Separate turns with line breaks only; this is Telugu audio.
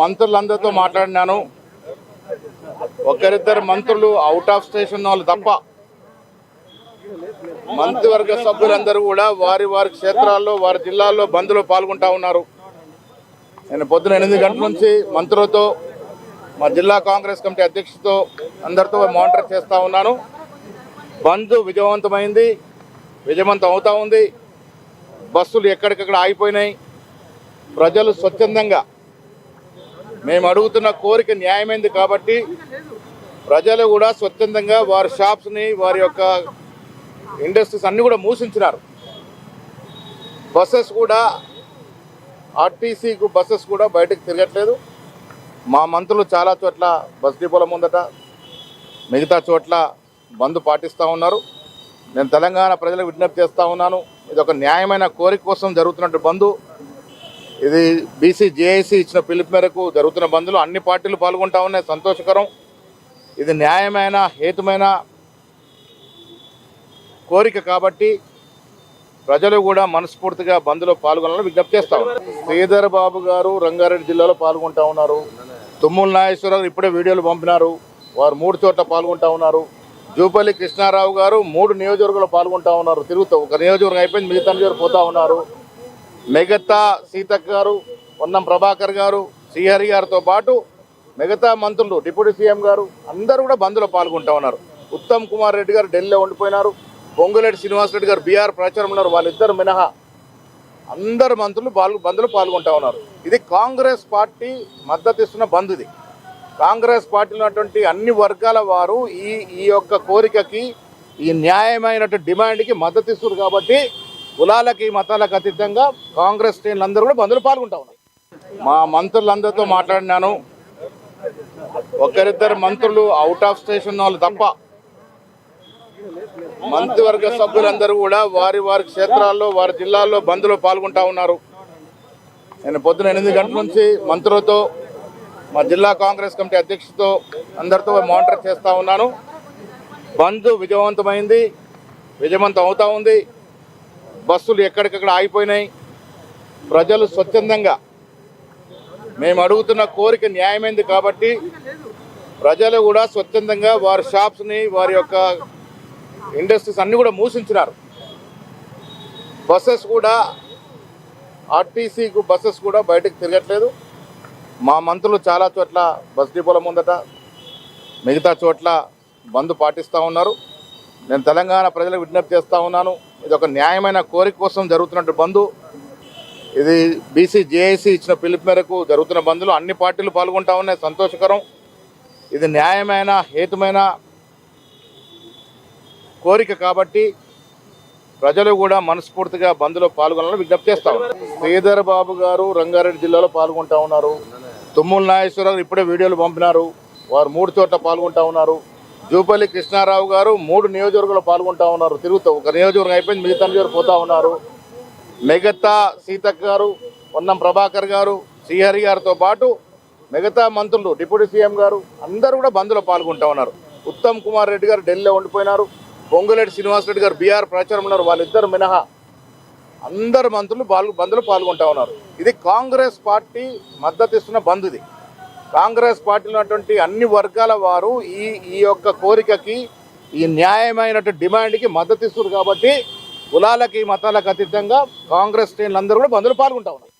మంత్రులందరితో మాట్లాడినాను. ఒకరిద్దరు మంత్రులు అవుట్ ఆఫ్ స్టేషన్ వాళ్ళు తప్ప మంత్రివర్గ సభ్యులందరూ కూడా వారి వారి క్షేత్రాల్లో వారి జిల్లాల్లో బంద్లో పాల్గొంటా ఉన్నారు. నేను పొద్దున 8 గంటల నుంచి మంత్రులతో మా జిల్లా కాంగ్రెస్ కమిటీ అధ్యక్షుడితో అందరితో మానిటర్ చేస్తూ ఉన్నాను. బంద్ విజయవంతమైంది, విజయవంతం అవుతూ ఉంది. బస్సులు ఎక్కడికక్కడ ఆగిపోయినాయి. ప్రజలు స్వచ్ఛందంగా మేము అడుగుతున్న కోరిక న్యాయమైంది కాబట్టి ప్రజలు కూడా స్వచ్ఛందంగా వారి షాప్స్ని వారి యొక్క ఇండస్ట్రీస్ అన్నీ కూడా మూసించినారు. బస్సెస్ కూడా ఆర్టీసీకు బస్సెస్ కూడా బయటకు తిరగట్లేదు. మా మంత్రులు చాలా చోట్ల బస్ డిపోల ముందట మిగతా చోట్ల బంద్ పాటిస్తూ ఉన్నారు. నేను తెలంగాణ ప్రజలకు విజ్ఞప్తి చేస్తూ ఉన్నాను, ఇది ఒక న్యాయమైన కోరిక కోసం జరుగుతున్నట్టు బంద్. ఇది బీసీ జేఏసీ ఇచ్చిన పిలుపు మేరకు జరుగుతున్న బంద్లో అన్ని పార్టీలు పాల్గొంటూ ఉన్నాయి, సంతోషకరం. ఇది న్యాయమైన హేతుమైన కోరిక కాబట్టి ప్రజలు కూడా మనస్ఫూర్తిగా బంద్లో పాల్గొనాలని విజ్ఞప్తి చేస్తూ ఉన్నారు. శ్రీధర్ బాబు గారు రంగారెడ్డి జిల్లాలో పాల్గొంటూ ఉన్నారు. తుమ్మల నాగేశ్వరరావు ఇప్పుడే వీడియోలు పంపినారు, వారు 3 చోట్ల పాల్గొంటూ ఉన్నారు. జూపల్లి కృష్ణారావు గారు 3 నియోజకవర్గాల్లో పాల్గొంటూ ఉన్నారు. తిరుగుతూ ఒక నియోజకవర్గం అయిపోయింది, మిగతా నియోజకవర్గం పోతూ ఉన్నారు. మిగతా సీతక్క గారు, పొన్నం ప్రభాకర్ గారు, శ్రీహరి గారితో పాటు మిగతా మంత్రులు, డిప్యూటీ సీఎం గారు అందరూ కూడా బంద్లో పాల్గొంటూ ఉన్నారు. ఉత్తమ్ కుమార్ రెడ్డి గారు ఢిల్లీలో ఉండిపోయినారు. పొంగులేటి శ్రీనివాసరెడ్డి గారు బీఆర్ ప్రచారం ఉన్నారు. వాళ్ళిద్దరు మినహా అందరు మంత్రులు బంద్లో పాల్గొంటూ ఉన్నారు. ఇది కాంగ్రెస్ పార్టీ మద్దతు ఇస్తున్న బంద్. ఇది కాంగ్రెస్ పార్టీలో ఉన్నటువంటి అన్ని వర్గాల వారు ఈ యొక్క కోరికకి, ఈ న్యాయమైనటువంటి డిమాండ్కి మద్దతు ఇస్తున్నారు కాబట్టి కులాలకి మతాలకు అతీతంగా కాంగ్రెస్ శ్రేణులందరూ కూడా బంద్లో పాల్గొంటూ ఉన్నారు. మా మంత్రులందరితో మాట్లాడినాను. ఒకరిద్దరు మంత్రులు అవుట్ ఆఫ్ స్టేషన్ వాళ్ళు తప్ప మంత్రివర్గ సభ్యులందరూ కూడా వారి వారి క్షేత్రాల్లో వారి జిల్లాల్లో బంద్లో పాల్గొంటూ ఉన్నారు. నేను పొద్దున 8 గంటల నుంచి మంత్రులతో మా జిల్లా కాంగ్రెస్ కమిటీ అధ్యక్షుడితో అందరితో మానిటర్ చేస్తూ ఉన్నాను. బంద్ విజయవంతమైంది, విజయవంతం అవుతూ ఉంది. బస్సులు ఎక్కడికక్కడ ఆగిపోయినాయి. ప్రజలు స్వచ్ఛందంగా మేము అడుగుతున్న కోరిక న్యాయమైంది కాబట్టి ప్రజలు కూడా స్వచ్ఛందంగా వారి షాప్స్ని వారి యొక్క ఇండస్ట్రీస్ అన్నీ కూడా మూసించినారు. బస్సెస్ కూడా ఆర్టీసీకు బస్సెస్ కూడా బయటకు తిరగట్లేదు. మా మంత్రులు చాలా చోట్ల బస్ డిపోల ముందట మిగతా చోట్ల బంద్ పాటిస్తూ ఉన్నారు. నేను తెలంగాణ ప్రజలకు విజ్ఞప్తి చేస్తూ ఉన్నాను, ఇది ఒక న్యాయమైన కోరిక కోసం జరుగుతున్నట్టు బంద్. ఇది బీసీ జేఏసీ ఇచ్చిన పిలుపు మేరకు జరుగుతున్న బంద్లో అన్ని పార్టీలు పాల్గొంటూ ఉన్నాయి, సంతోషకరం. ఇది న్యాయమైన హేతుమైన కోరిక కాబట్టి ప్రజలు కూడా మనస్ఫూర్తిగా బంద్లో పాల్గొనాలని విజ్ఞప్తి చేస్తూ ఉన్నారు. శ్రీధర్ బాబు గారు రంగారెడ్డి జిల్లాలో పాల్గొంటూ ఉన్నారు. తుమ్మల నాగేశ్వరరావు ఇప్పుడే వీడియోలు పంపినారు, వారు 3 చోట్ల పాల్గొంటూ ఉన్నారు. జూపల్లి కృష్ణారావు గారు 3 నియోజకవర్గాల్లో పాల్గొంటూ ఉన్నారు. తిరుగుతూ ఒక నియోజకవర్గం అయిపోయింది, మిగతా నియోజకవర్గం పోతూ ఉన్నారు. మిగతా సీతక్క గారు, పొన్నం ప్రభాకర్ గారు, శ్రీహరి గారితో పాటు మిగతా మంత్రులు, డిప్యూటీ సీఎం గారు అందరూ కూడా బంద్లో పాల్గొంటూ ఉన్నారు. ఉత్తమ్ కుమార్ రెడ్డి గారు ఢిల్లీలో ఉండిపోయినారు. పొంగులేటి శ్రీనివాసరెడ్డి గారు బీఆర్ ప్రచారం ఉన్నారు. వాళ్ళిద్దరు మినహా అందరు మంత్రులు బంద్లో పాల్గొంటూ ఉన్నారు. ఇది కాంగ్రెస్ పార్టీ మద్దతు ఇస్తున్న బంద్. ఇది కాంగ్రెస్ పార్టీలో ఉన్నటువంటి అన్ని వర్గాల వారు ఈ యొక్క కోరికకి, ఈ న్యాయమైనటువంటి డిమాండ్కి మద్దతు ఇస్తున్నారు కాబట్టి కులాలకి మతాలకు అతీతంగా కాంగ్రెస్ శ్రేణులందరూ కూడా బంద్లో పాల్గొంటూ ఉన్నారు.